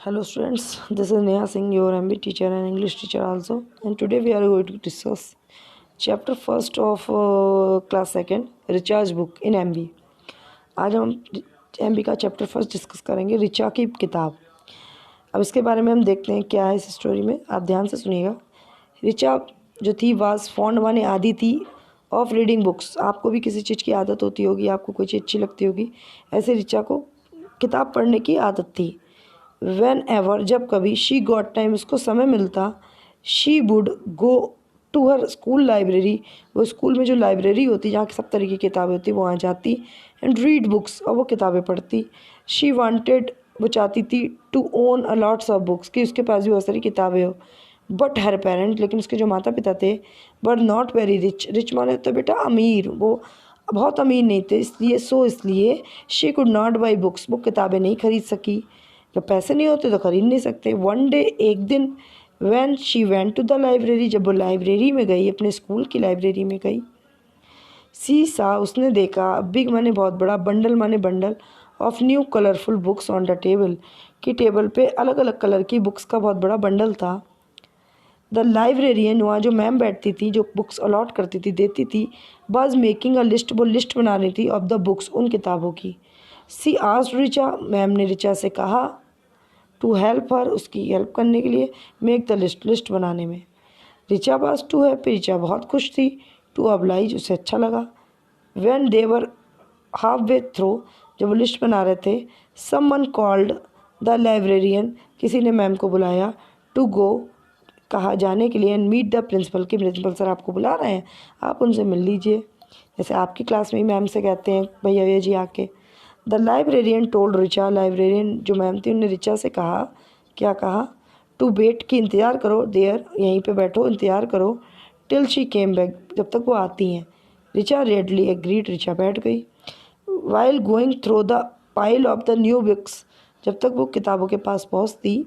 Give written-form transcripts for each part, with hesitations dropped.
Hello students, this is Neha Singh, your MB teacher and English teacher also, and today we are going to discuss chapter first of class second recharge book in MB। आज हम MB का chapter first discuss करेंगे रिचा की किताब। अब इसके बारे में हम देखते हैं क्या है इस स्टोरी में, आप ध्यान से सुनिएगा। रिचा जो थी वाज फॉन्ड माने आदि थी ऑफ रीडिंग बुक्स। आपको भी किसी चीज़ की आदत होती होगी, आपको कोई चीज़ अच्छी लगती होगी, ऐसे रिचा को किताब पढ़ने की आदत थी। वेन एवर जब कभी शी गॉट टाइम उसको समय मिलता, she would go to her school library, वो स्कूल में जो लाइब्रेरी होती जहाँ की सब तरह की किताबें होती वहाँ जाती एंड रीड बुक्स, और वो किताबें पढ़ती। शी वांटेड वो चाहती थी to own a lots of books, कि उसके पास भी बहुत सारी किताबें हो। बट हर पेरेंट लेकिन उसके जो माता पिता थे but not very rich, rich माने तो बेटा अमीर, वो बहुत अमीर नहीं थे, इसलिए she could not by books, वो किताबें नहीं खरीद सकी। जब पैसे नहीं होते तो खरीद नहीं सकते। वन डे एक दिन when she went to the library, जब वो लाइब्रेरी में गई, अपने स्कूल की लाइब्रेरी में गई, सी सा उसने देखा, बिग माने बहुत बड़ा, बंडल माने bundle of new colourful books on the table, कि टेबल पे अलग अलग कलर की बुक्स का बहुत बड़ा बंडल था। द लाइब्रेरियन, वहाँ जो मैम बैठती थी, जो बुक्स अलॉट करती थी, देती थी, वाज मेकिंग अ लिस्ट, वो लिस्ट बना रही थी ऑफ द बुक्स, उन किताबों की। सी आस्क्ड रिचा, मैम ने रिचा से कहा टू हेल्प हर, उसकी हेल्प करने के लिए, मेक द लिस्ट, लिस्ट बनाने में। रिचा पास टू है, रिचा बहुत खुश थी, टू ऑब्लाइज, उसे अच्छा लगा। When they were halfway through, जब वो लिस्ट बना रहे थे, समवन कॉल्ड द लाइब्रेरियन, किसी ने मैम को बुलाया, टू गो, कहा जाने के लिए, एंड मीट द प्रिंसिपल, कि प्रिंसिपल सर आपको बुला रहे हैं, आप उनसे मिल लीजिए। जैसे आपकी क्लास में ही मैम से कहते हैं भैया भैया जी आके। The librarian told Richa, librarian जो मैम थी उन्होंने रिचा से कहा, क्या कहा, टू वेट, कि इंतज़ार करो, देयर, यहीं पे बैठो इंतज़ार करो, टिल शी केम बैक, जब तक वो आती हैं। रिचा रेडली एग्रीड, रिचा बैठ गई। While going through the pile of the new books, जब तक वो किताबों के पास पहुंचती,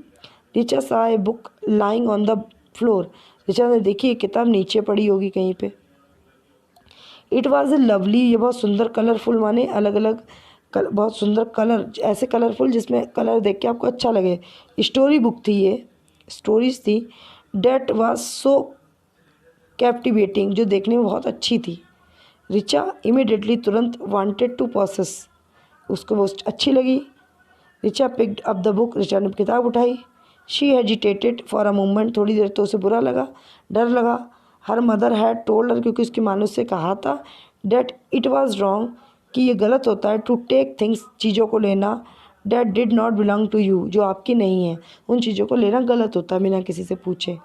रिचा सा a book lying on the floor, Richa ने देखी एक किताब नीचे पड़ी होगी कहीं पे। इट वॉज ए लवली, ये बहुत सुंदर, कलरफुल माने अलग अलग बहुत सुंदर कलर, ऐसे कलरफुल जिसमें कलर देख के आपको अच्छा लगे। स्टोरी बुक थी ये, स्टोरीज थी। डेट वाज सो कैप्टिवेटिंग, जो देखने में बहुत अच्छी थी। रिचा इमिडिएटली, तुरंत, वांटेड टू पोसेस, उसको वो अच्छी लगी। Richa picked up the book, Richa ने किताब उठाई। She hesitated for a moment, थोड़ी देर तो उसे बुरा लगा, डर लगा। Her mother had told her, क्योंकि उसकी माँ ने उससे कहा था, डेट इट वाज रॉन्ग, कि ये गलत होता है, टू टेक थिंग्स, चीज़ों को लेना, that did not belong to you, जो आपकी नहीं है, उन चीज़ों को लेना गलत होता है बिना किसी से पूछे।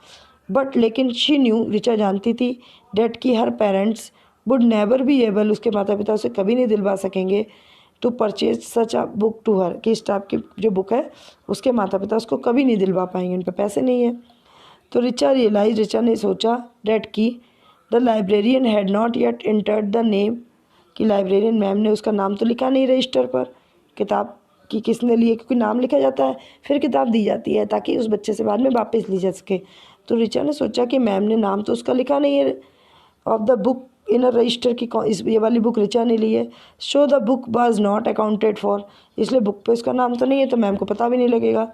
बट लेकिन शी न्यू, रिचा जानती थी, डेट की her parents would never be able, उसके माता पिता उसे कभी नहीं दिलवा सकेंगे, to purchase such a book to her, कि इस टाइप की जो बुक है उसके माता पिता उसको कभी नहीं दिलवा पाएंगे, उन पर पैसे नहीं है। तो रिचा रियलाइज, रिचा ने सोचा, डेट की the librarian had not yet entered the name, कि लाइब्रेरियन मैम ने उसका नाम तो लिखा नहीं रजिस्टर पर, किताब की किसने लिए, क्योंकि नाम लिखा जाता है फिर किताब दी जाती है ताकि उस बच्चे से बाद में वापस ली जा सके। तो रिचा ने सोचा कि मैम ने नाम तो उसका लिखा नहीं है of the book in a resistor, की इस ये वाली बुक रिचा ने ली है। Show the book was not accounted for, इसलिए बुक पे उसका नाम तो नहीं है, तो मैम को पता भी नहीं लगेगा।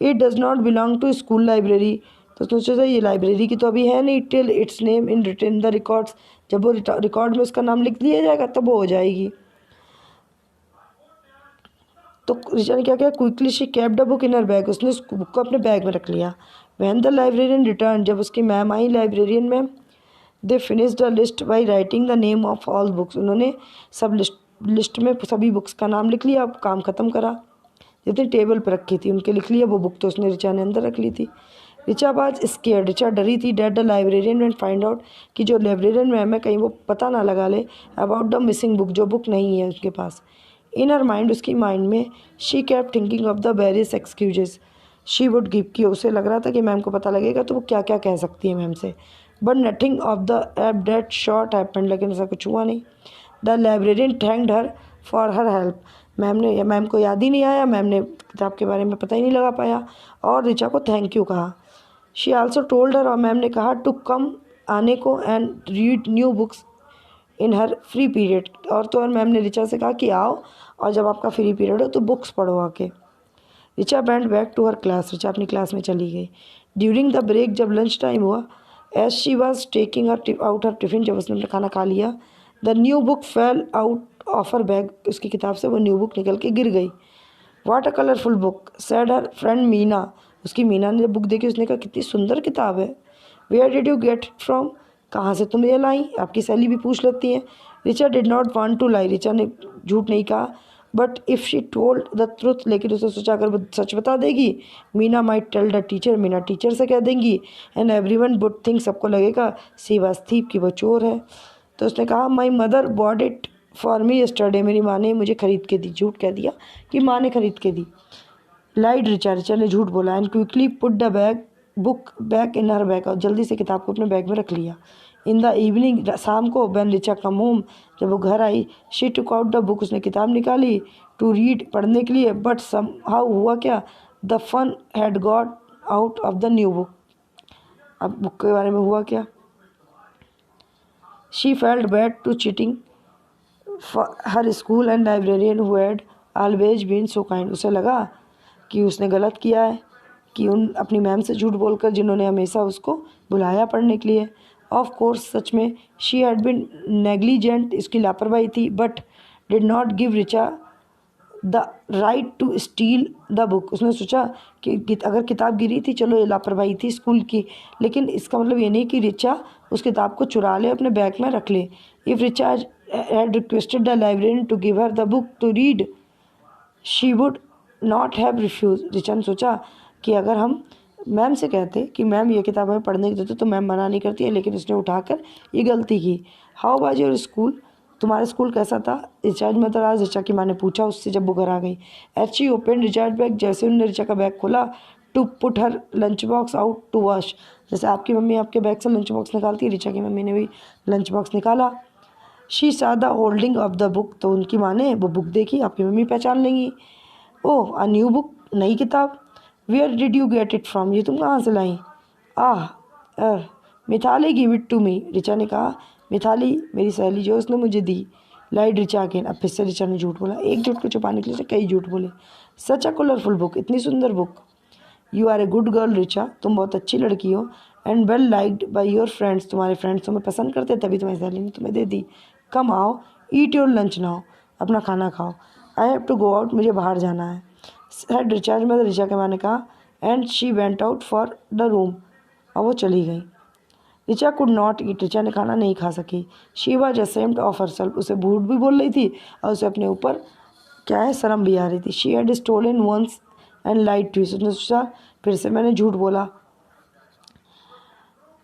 It does not belong to school library, तो उसने सोचा ये लाइब्रेरी की तो अभी है नहीं, till its name in written the records, जब वो रिकॉर्ड में उसका नाम लिख दिया जाएगा तब वो हो जाएगी। तो रिचा ने क्या किया, quickly she kept the book in her bag, उसने उस बुक को अपने बैग में रख लिया। व्हेन द लाइब्रेरियन रिटर्न, जब उसकी ma'am I, librarian ma'am, they finished the list by writing the name of all books, उन्होंने सब लिस्ट में सभी बुक्स का नाम लिख लिया, अब काम ख़त्म करा। जितनी टेबल पर रखी थी उनके लिख लिया, वो बुक तो उसने रिचा ने अंदर रख ली थी। रिचा बाज स्केयर, रिचा डरी थी, that the librarian and find out, कि जो लाइब्रेरियन मैम है कहीं वो पता ना लगा ले अबाउट द मिसिंग बुक, जो बुक नहीं है उसके पास। इन हर माइंड, उसकी माइंड में, she kept thinking of the various excuses she would give, कि उसे लग रहा था कि मैम को पता लगेगा तो वो क्या क्या कह सकती है मैम से। बट नथिंग ऑफ द एप डेट शॉर्ट हैपेंड, लेकिन ऐसा कुछ हुआ नहीं। The librarian thanked her for her help, ma'am ने, या मैम को याद ही नहीं आया, मैम ने किताब के बारे में पता ही नहीं लगा पाया, और रिचा को थैंक यू कहा। शी आल्सो टोल्ड हर, और मैम ने कहा, टू कम, आने को, and read new books in her free period, और तो और मैम ने रिचा से कहा कि आओ और जब आपका फ्री पीरियड हो तो बुक्स पढ़ो आके। Richa went back to her class, Richa अपनी क्लास में चली गई। ड्यूरिंग द ब्रेक, जब लंच टाइम हुआ, as she was taking out her tiffin, जब उसने अपना खाना खा लिया, the new book fell out of her bag, उसकी किताब से वो न्यू बुक निकल के गिर गई। What a colourful book, said her friend Meena, उसकी मीना ने जब बुक देखी उसने कहा कितनी सुंदर किताब है। Where did you get it from, कहाँ से तुम ये लाई, आपकी सहेली भी पूछ लेती है। Richa did not want to lie, Richa ने झूठ नहीं कहा, but if she told the truth, लेकिन उसने सोचा अगर वो सच बता देगी, Meena might tell the teacher, Meena teacher से कह देंगी, एंड एवरीवन वुड थिंक, सबको लगेगा सी वाज थीप, कि वो चोर है। तो उसने कहा my mother bought it for me yesterday, मेरी माँ ने मुझे ख़रीद के दी, झूठ कह दिया कि माँ ने ख़रीद के दी। लाइड रिचा, रिचा ने झूठ बोला, and quickly put the bag book back in her bag, और जल्दी से किताब को अपने बैग में रख लिया। इन द इवनिंग, शाम को, व्हेन रिचा कम होम, जब वो घर आई, she took out the book, उसने किताब निकाली, टू रीड, पढ़ने के लिए, बट समहाउ हुआ क्या, the fun had got out of the new book. अब बुक के बारे में हुआ क्या, she felt bad to cheating her school and librarian who had always been so kind, उसे लगा कि उसने गलत किया है कि उन अपनी मैम से झूठ बोलकर, जिन्होंने हमेशा उसको बुलाया पढ़ने के लिए। ऑफ कोर्स, सच में, शी हैड बिन नेग्लिजेंट, इसकी लापरवाही थी, but did not give Richa the right to steal the book, उसने सोचा कि अगर किताब गिरी थी, चलो ये लापरवाही थी स्कूल की, लेकिन इसका मतलब ये नहीं कि रिचा उस किताब को चुरा ले, अपने बैग में रख ले। If Richa had requested the librarian to give her the book to read, she would not have refuse, Richa ने सोचा कि अगर हम मैम से कहते कि मैम ये किताब हमें पढ़ने की देते तो मैम मना नहीं करती है, लेकिन उसने उठाकर ये गलती की। हाउ वाज योर स्कूल, तुम्हारा स्कूल कैसा था, रिचार्ज मदर आज, रिचा की माँ ने पूछा उससे जब वो घर आ गई। As she open Richa's bag, जैसे उन्होंने रिचा का बैग खोला, to put her lunch box out to wash, जैसे आपकी मम्मी आपके बैग से लंच बॉक्स निकालती है, रिचा की मम्मी ने भी लंच बॉक्स निकाला। शी सा the holding of the book, तो उनकी माँ ने वो बुक देखी, आपकी मम्मी पहचान लेंगी। ओह, अ न्यू बुक, नई किताब। Where did you get it from, ये तुम कहाँ से लाई। Ah, Mithali give it to me, Richa ने कहा मिथाली मेरी सहेली जो उसने मुझे दी। लाइड रिचा अगेन, अब फिर से रिचा ने झूठ बोला, एक झूठ को छुपाने के लिए कई झूठ बोले। सच अ कलरफुल बुक, इतनी सुंदर बुक। You are a good girl Richa, तुम बहुत अच्छी लड़की हो, and well liked by your friends, तुम्हारे फ्रेंड्स तुम्हें पसंद करते, तभी तुम्हारी सहेली ने तुम्हें दे दी। कम आओ, ईट योर लंच नाउ, अपना खाना खाओ। I have to go out, मुझे बाहर जाना है। सेड रिचार्ज में रिचा के माँ ने कहा, and she went out for the room, और वो चली गई। Richa could not eat, Richa ने खाना नहीं खा सकी। She was ashamed of herself, उसे झूठ भी बोल रही थी और उसे अपने ऊपर क्या है शर्म भी आ रही थी। She had stolen once and lied twice, उसने सोचा फिर से मैंने झूठ बोला,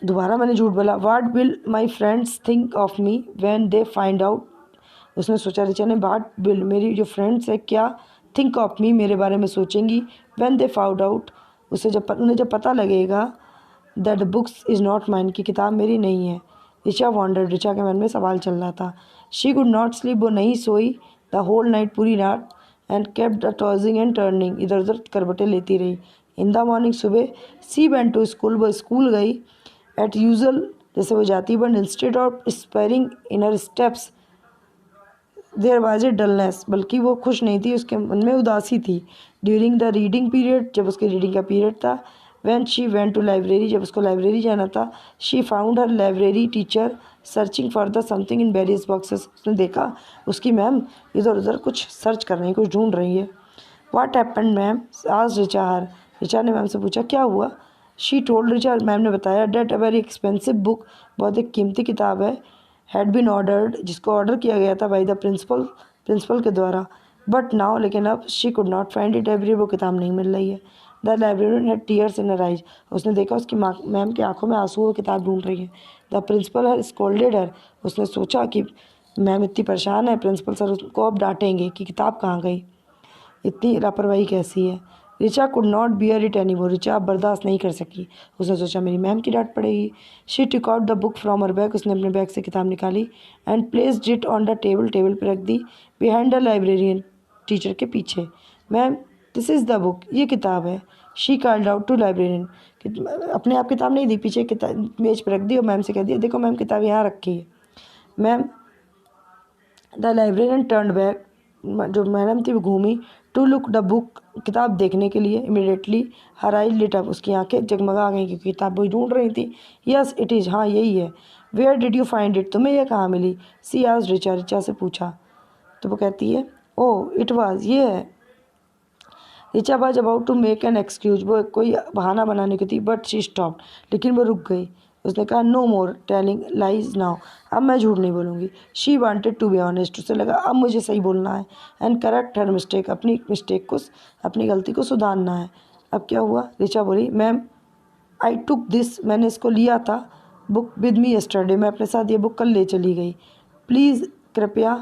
दोबारा मैंने झूठ बोला। What will my friends think of me when they find out, उसने सोचा रिचा ने, व्हाट विल, मेरी जो फ्रेंड्स है क्या थिंक ऑफ मी, मेरे बारे में सोचेंगी, व्हेन दे फाउंड आउट, उन्हें जब पता लगेगा, that books is not mine, की किताब मेरी नहीं है। रिचा वॉन्डर्ड, रिचा के मन में सवाल चल रहा था। शी कुड नॉट स्लीप, वो नहीं सोई द होल नाइट, पूरी रात, and kept the tossing and turning, इधर उधर करवटें लेती रही। इन द मॉर्निंग, सुबह, सी वेंट टू स्कूल, वो स्कूल गई, एट यूजल, जैसे वो जाती, but instead of sparing in her steps there was a dullness, बल्कि वो खुश नहीं थी, उसके मन में उदासी थी। ड्यूरिंग द रीडिंग पीरियड, जब उसके रीडिंग का पीरियड था। When she went to library, जब उसको लाइब्रेरी जाना था। She found her library teacher searching for the something in various boxes, उसने देखा उसकी मैम इधर उधर कुछ सर्च कर रही है, कुछ ढूंढ रही है। व्हाट हैपेंड मैम, आज रिचा हर, रिचा ने मैम से पूछा क्या हुआ। शी टोल्ड रिचा, मैम ने बताया, that a very expensive book, बहुत एक कीमती किताब है, हैड बीन ऑर्डर्ड, जिसको ऑर्डर किया गया था बाई द प्रिंसिपल के द्वारा, बट नाउ, लेकिन अब, she could not find it every, वो किताब नहीं मिल रही है। The librarian had tears in her eyes, उसने देखा उसकी मैम की आंखों में आंसू, वो किताब ढूंढ रही है। द प्रिंसिपल हर स्कोल्डेड हर, उसने सोचा कि मैम इतनी परेशान है, प्रिंसिपल सर उसको अब डांटेंगे कि किताब कहाँ गई, इतनी लापरवाही कैसी है। Richa could not bear it any more, Richa अब बर्दाश्त नहीं कर सकी, उसने सोचा मेरी मैम की डांट पड़ेगी। She took out the book from her bag, उसने अपने बैग से किताब निकाली, and placed it on the table, table पर रख दी, बिहाइंड द लाइब्रेरियन, टीचर के पीछे। Ma'am, this is the book, ये किताब है। She called out to librarian, अपने आप किताब नहीं दी, पीछे किताब मेज पर रख दी और मैम से कह दिया, देखो मैम किताब यहाँ रखी है। Ma'am, the librarian turned back जो मैडम थी वो घूमी टू लुक द बुक, किताब देखने के लिए। इमिडिएटली हर आई लिट अप, उसकी आंखें जगमगा गई क्योंकि किताब वो ढूंढ रही थी। यस इट इज़, हाँ यही है। Where did you find it, तुम्हें यह कहाँ मिली? सी आज रिचा से पूछा। तो वो कहती है ओह इट वाज, ये है। Richa was about to make an excuse, वो कोई बहाना बनाने की थी, बट शी स्टॉप, लेकिन वो रुक गई। उसने कहा no more telling lies now, अब मैं झूठ नहीं बोलूँगी। She wanted to be honest, उसे लगा अब मुझे सही बोलना है। एंड करेक्ट हर मिस्टेक, अपनी मिस्टेक को, अपनी गलती को सुधारना है। अब क्या हुआ? रिचा बोली मैम आई टुक दिस, मैंने इसको लिया था, बुक विद मी यस्टरडे, मैं अपने साथ ये बुक कल ले चली गई। प्लीज़ कृपया,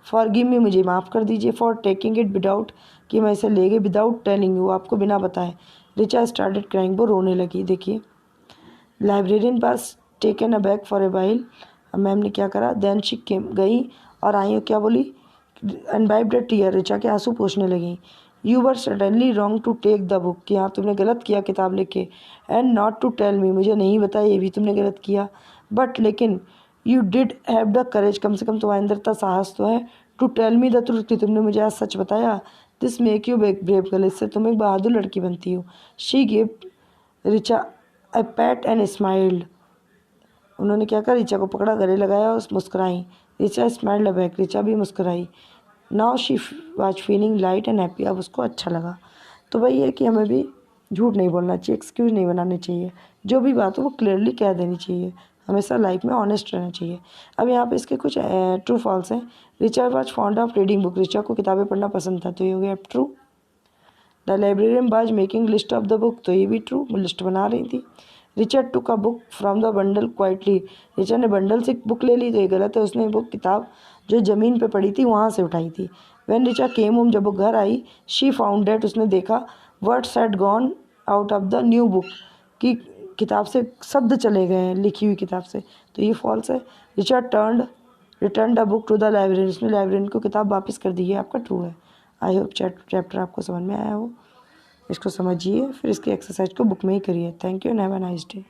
फॉरगिव मी, मुझे माफ़ कर दीजिए, फॉर टेकिंग इट विदाउट, कि मैं इसे ले गई, विदाउट टेलिंग यू, आपको बिना बताए। रिचा स्टार्टेड क्राइंग, वो रोने लगी। देखिए librarian pass taken a back for a while, अब मैम ने क्या करा, देन शी केम, गई और आई, क्या बोली, अनबाइब्ड अ टीयर, रिचा के आंसू पोंछने लगी। You were suddenly wrong to take the book, कि हाँ तुमने गलत किया किताब लेके। And not to tell me, मुझे नहीं बताया, ये भी तुमने गलत किया। बट लेकिन you did have the courage, कम से कम तुम्हारे अंदर इतना साहस तो है, to tell me the truth, कि तुमने मुझे आज सच बताया। This make you brave girl, इससे तुम एक बहादुर लड़की बनती हो। She give Richa a pat and smiled, उन्होंने क्या करा, रिचा को पकड़ा, गले लगाया और मुस्कुराई। रिचा स्माइल्ड बैक, रिचा भी मुस्कुराई। Now she was feeling light and happy, अब उसको अच्छा लगा। तो वही है कि हमें भी झूठ नहीं बोलना चाहिए, एक्सक्यूज़ नहीं बनाने चाहिए, जो भी बात हो वो क्लियरली कह देनी चाहिए, हमेशा लाइफ में ऑनेस्ट रहना चाहिए। अब यहाँ पे इसके कुछ ट्रू फॉल्स हैं। Richa was fond of reading book, Richa को किताबें पढ़ना पसंद था, तो ये हो गया true. The librarian was making list of the book, तो ये भी ट्रू, वो लिस्ट बना रही थी। Richard took a book from the bundle quietly, Richard ने बंडल से बुक ले ली, तो ये गलत है, उसने बुक किताब जो ज़मीन पे पड़ी थी वहाँ से उठाई थी। व्हेन रिचा केम होम, जब वो घर आई, शी फाउंड दैट, उसने देखा, words had gone out of the new book, कि किताब से शब्द चले गए हैं लिखी हुई किताब से, तो ये फॉल्स है। Richa return the book to the librarian, उसने लाइब्रेरियन को किताब वापस कर दी है, आपका ट्रू है। आई होप चैप्टर आपको समझ में आया हो, इसको समझिए, फिर इसकी एक्सरसाइज को बुक में ही करिए। Thank you and have a nice day.